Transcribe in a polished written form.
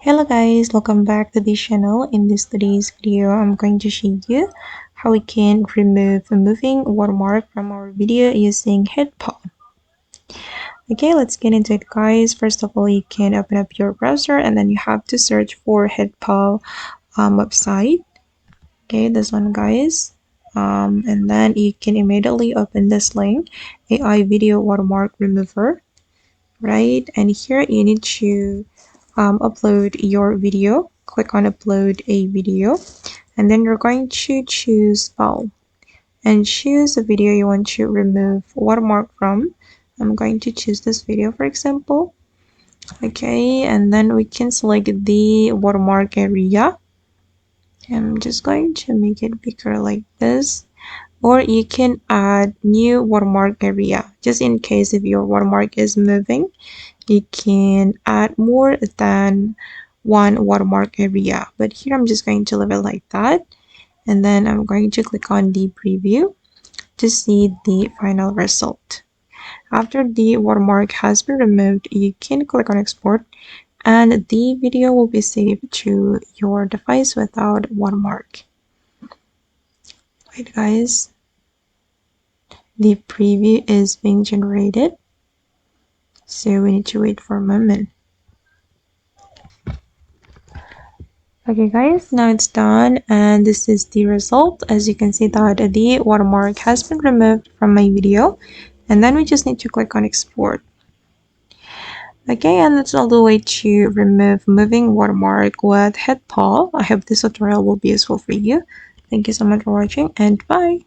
Hello guys, welcome back to this channel. In today's video, I'm going to show you how we can remove a moving watermark from our video using HitPaw. Okay, let's get into it guys. First of all, you can open up your browser and then you have to search for HitPaw website. Okay, this one guys. And then you can immediately open this link, AI Video Watermark Remover, right? And here you need to upload your video. Click on upload a video and then you're going to choose file and choose the video you want to remove watermark from. I'm going to choose this video for example. Okay, and then we can select the watermark area. I'm just going to make it bigger like this, or you can add new watermark area just in case if your watermark is moving. You can add more than one watermark area, but here I'm just going to leave it like that, and then I'm going to click on the preview to see the final result. After the watermark has been removed, you can click on export and the video will be saved to your device without watermark. Wait guys, the preview is being generated, so we need to wait for a moment. Okay guys, now it's done and this is the result. As you can see that the watermark has been removed from my video, and then we just need to click on export. Okay, and that's all the way to remove moving watermark with HitPaw. I hope this tutorial will be useful for you. Thank you so much for watching and bye.